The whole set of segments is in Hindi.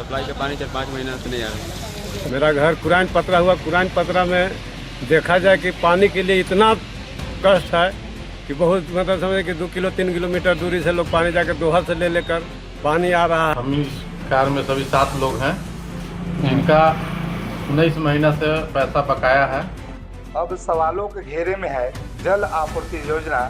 सप्लाई का पानी 4-5 महीना से नहीं आ रहा। मेरा घर कुरान पतरा हुआ। कुरान पतरा में देखा जाए कि पानी के लिए इतना कष्ट है कि बहुत मतलब समझे कि 2 किलो 3 किलोमीटर दूरी से लोग पानी जाकर दोहा से ले लेकर पानी आ रहा है। हम इस कार में सभी 7 लोग हैं जिनका 19 महीना से पैसा बकाया है। अब सवालों के घेरे में है जल आपूर्ति योजना।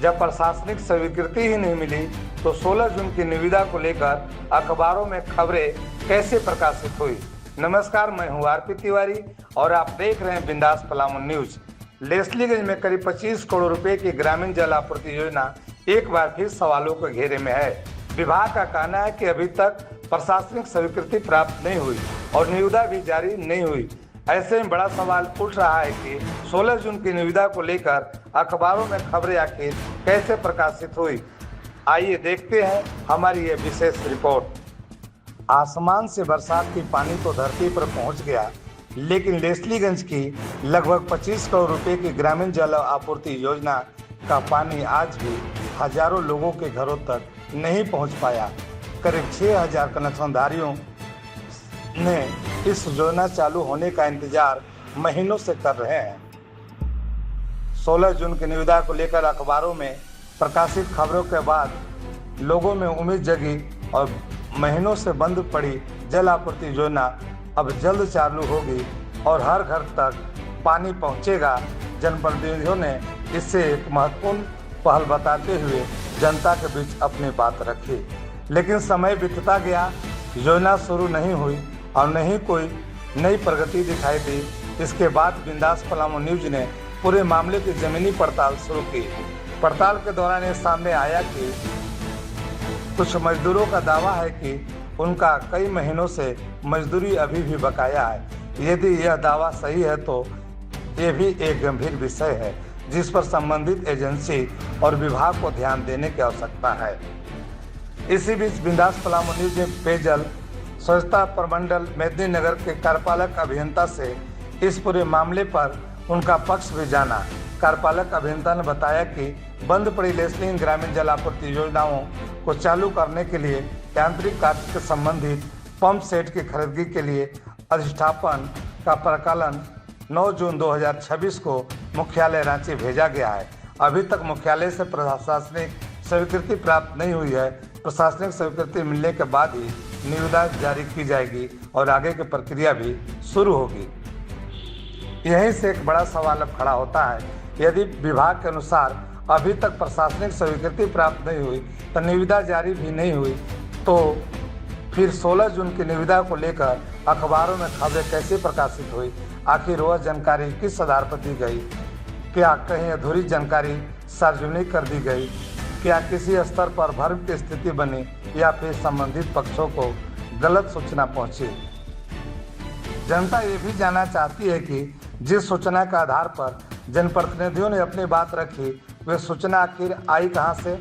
जब प्रशासनिक स्वीकृति ही नहीं मिली तो 16 जून की निविदा को लेकर अखबारों में खबरें कैसे प्रकाशित हुई। नमस्कार, मैं हूं आरपी तिवारी और आप देख रहे हैं बिंदास पलामू न्यूज। लेस्लीगंज में करीब 25 करोड़ रुपए की ग्रामीण जल आपूर्ति योजना एक बार फिर सवालों के घेरे में है। विभाग का कहना है कि अभी तक प्रशासनिक स्वीकृति प्राप्त नहीं हुई और निविदा भी जारी नहीं हुई। ऐसे में बड़ा सवाल उठ रहा है कि 16 जून की निविदा को लेकर अखबारों में खबरें आखिर कैसे प्रकाशित हुई। आइए देखते हैं हमारी ये विशेष रिपोर्ट। आसमान से बरसात की पानी तो धरती पर पहुंच गया, लेकिन लेस्लीगंज की लगभग 25 करोड़ रुपए की ग्रामीण जल आपूर्ति योजना का पानी आज भी हजारों लोगों के घरों तक नहीं पहुंच पाया। करीब 6000 कनेक्शनधारियों ने इस योजना चालू होने का इंतजार महीनों से कर रहे हैं। 16 जून की निविदा को लेकर अखबारों में प्रकाशित खबरों के बाद लोगों में उम्मीद जगी और महीनों से बंद पड़ी जल आपूर्ति योजना अब जल्द चालू होगी और हर घर तक पानी पहुंचेगा। जनप्रतिनिधियों ने इससे एक महत्वपूर्ण पहल बताते हुए जनता के बीच अपनी बात रखी, लेकिन समय बीतता गया, योजना शुरू नहीं हुई और नहीं कोई नई प्रगति दिखाई दी। इसके बाद बिंदास पलामू न्यूज ने पूरे मामले की जमीनी पड़ताल शुरू की। पड़ताल के दौरान ये सामने आया कि कुछ मजदूरों का दावा है कि उनका कई महीनों से मजदूरी अभी भी बकाया है। यदि यह दावा सही है तो ये भी एक गंभीर विषय है जिस पर संबंधित एजेंसी और विभाग को ध्यान देने की आवश्यकता है। इसी बीच बिंदास पलामू न्यूज ने पेयजल स्वच्छता प्रमंडल मेदिनीनगर के कार्यपालक अभियंता से इस पूरे मामले पर उनका पक्ष भी जाना। कार्यपालक अभियंता ने बताया कि बंद पड़ी लेस्लीगंज ग्रामीण जल आपूर्ति योजनाओं को चालू करने के लिए यांत्रिक कार्य से संबंधित पंप सेट की खरीदगी के लिए अधिष्ठापन का प्रकलन 9 जून 2026 को मुख्यालय रांची भेजा गया है। अभी तक मुख्यालय से प्रशासनिक स्वीकृति प्राप्त नहीं हुई है। प्रशासनिक स्वीकृति मिलने के बाद ही निविदा जारी की जाएगी और आगे की प्रक्रिया भी शुरू होगी। यहीं से एक बड़ा सवाल अब खड़ा होता है, यदि विभाग के अनुसार अभी तक प्रशासनिक स्वीकृति प्राप्त नहीं हुई तो निविदा जारी भी नहीं हुई, तो फिर 16 जून की निविदा को लेकर अखबारों में खबरें कैसे प्रकाशित हुई। आखिर वह जानकारी किस आधार पर दी गई? क्या कहीं अधूरी जानकारी सार्वजनिक कर दी गई? क्या किसी स्तर पर भ्रम की स्थिति बनी या फिर संबंधित पक्षों को गलत सूचना पहुंची? जनता ये भी जानना चाहती है कि जिस सूचना के आधार पर जनप्रतिनिधियों ने अपनी बात रखी, वे सूचना आखिर आई कहां से?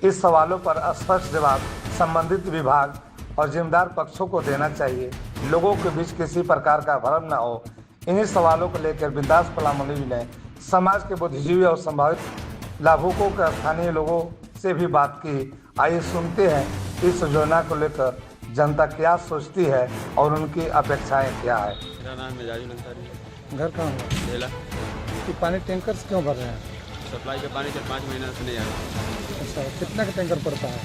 इस सवालों पर स्पष्ट जवाब संबंधित विभाग और जिम्मेदार पक्षों को देना चाहिए। लोगों के बीच किसी प्रकार का भ्रम न हो। इन्हीं सवालों को लेकर बिंदास पलामू न्यूज ने समाज के बुद्धिजीवी और संभावित लाभुकों के स्थानीय लोगों से भी बात की। आइए सुनते हैं इस योजना को लेकर जनता क्या सोचती है और उनकी अपेक्षाएं क्या है। मेरा नाम मिजाजुल अंसारी। घर कहाँ हुआ? ढेला। कि पानी टैंकर से क्यों भर रहे हैं? सप्लाई का पानी 4-5 महीना से नहीं आ रहा। अच्छा, कितना का टैंकर पड़ता है?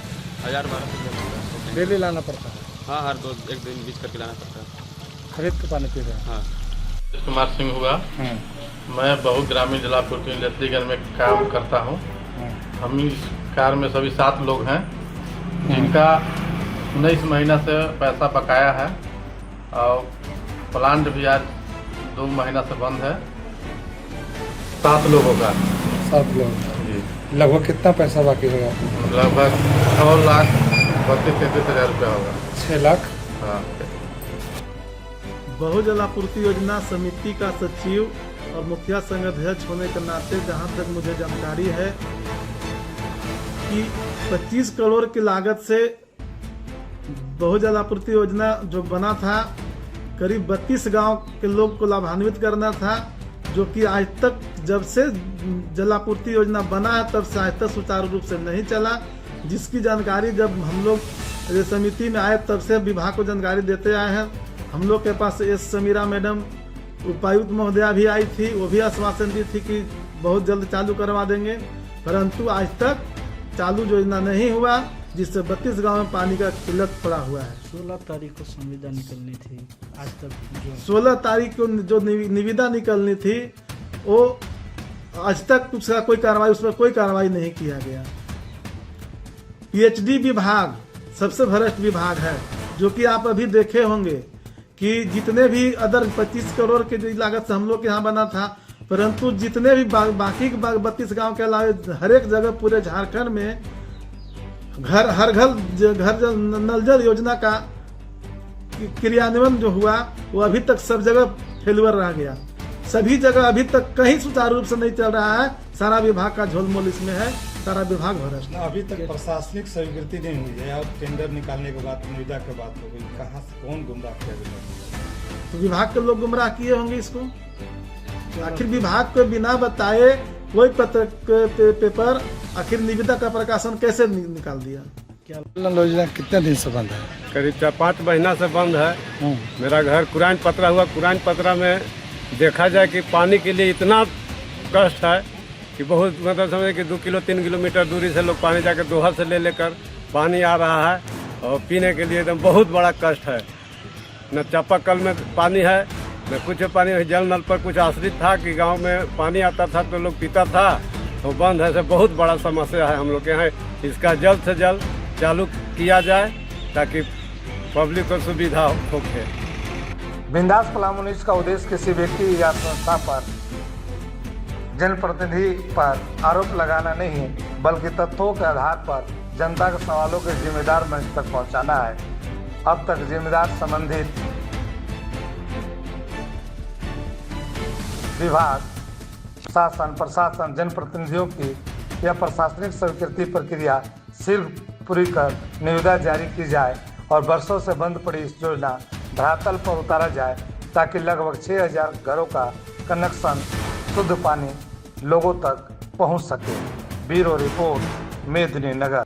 1000-1200 डेली लाना पड़ता है? हाँ, हर 1 दिन बीच करके लाना पड़ता है। खरीद के पानी पी रहे हैं? हाँ। कुमार सिंह हुआ। मैं बहु ग्रामीण जल आपूर्ति लेस्लीगंज में काम करता हूँ। हम इस कार में सभी 7 लोग हैं जिनका 19 महीना से पैसा बकाया है और प्लांट भी आज 2 महीना से बंद है। 7 लोगों का 7 लोग जी। लगभग कितना पैसा बाकी होगा? लगभग 6,32,33 हज़ार रुपया होगा। 6 लाख। हाँ। बहु जल आपूर्ति योजना समिति का सचिव और मुखिया संघ अध्यक्ष होने के नाते जहां तक मुझे जानकारी है कि 25 करोड़ की लागत से बहु जल आपूर्ति योजना जो बना था, करीब 32 गांव के लोग को लाभान्वित करना था जो कि आज तक जब से जलापूर्ति योजना बना है तब से आज तक सुचारू रूप से नहीं चला, जिसकी जानकारी जब हम लोग समिति में आए तब से विभाग को जानकारी देते आए हैं। हम लोग के पास एस समीरा मैडम उपायुक्त महोदया भी आई थी, वो भी आश्वासन दी थी कि बहुत जल्द चालू करवा देंगे, परंतु आज तक चालू योजना नहीं हुआ, जिससे 32 गांव में पानी का किल्लत पड़ा हुआ है। 16 तारीख को संविदा निकलनी थी, आज तक 16 तारीख को जो निविदा निकलनी थी वो आज तक उसका कोई कार्रवाई, उस पर कोई कार्रवाई नहीं किया गया। पीएचडी विभाग सबसे भ्रष्ट विभाग है, जो कि आप अभी देखे होंगे कि जितने भी अदर 25 करोड़ के लागत से हम लोग के यहाँ बना था, परंतु जितने भी बाकी 32 गांव के अलावा हर एक जगह पूरे झारखंड में हर घर नल जल योजना का क्रियान्वयन जो हुआ वो अभी तक सब जगह फेलुअर रह गया। सभी जगह अभी तक कहीं सुचारू रूप से नहीं चल रहा है। सारा विभाग का झोलमोल इसमें है, सारा विभाग भ्रष्ट। अभी तक प्रशासनिक स्वीकृति नहीं हुई है और टेंडर निकालने के बाद निविदा के बात हो गई, कहाँ से कौन गुमराह किया गया? तो विभाग के लोग गुमराह किए होंगे इसको। आखिर विभाग को बिना बताए कोई पत्र पेपर आखिर निविदा का प्रकाशन कैसे निकाल दिया? नल योजना कितने दिन से बंद है? करीब 4-5 महीना से बंद है। मेरा घर कुरान पतरा हुआ, कुरान पतरा में देखा जाए कि पानी के लिए इतना कष्ट है कि बहुत मतलब समझे कि 2 किलो 3 किलोमीटर दूरी से लोग पानी जाकर दोहा से ले लेकर पानी आ रहा है, और पीने के लिए एकदम बहुत बड़ा कष्ट है। न चापाकल में पानी है, न कुछ पानी। जल नल पर कुछ आश्रित था कि गांव में पानी आता था तो लोग पीता था, तो बंद है। से बहुत बड़ा समस्या है हम लोग के यहाँ। इसका जल्द से जल्द चालू किया जाए ताकि पब्लिक को सुविधा हो। बिंदास पलामू न्यूज का उद्देश्य किसी व्यक्ति या संस्था पर, जनप्रतिनिधि पर आरोप लगाना नहीं, बल्कि तथ्यों के आधार पर जनता के सवालों के जिम्मेदार मंच तक पहुंचाना है। अब तक जिम्मेदार संबंधित विभाग, शासन, प्रशासन, जनप्रतिनिधियों की यह प्रशासनिक स्वीकृति प्रक्रिया शीघ्र पूरी कर निविदा जारी की जाए और वर्षों से बंद पड़ी इस योजना धरातल पर उतारा जाए, ताकि लगभग 6000 घरों का कनेक्शन शुद्ध पानी लोगों तक पहुंच सके। Bureau report, Medininagar.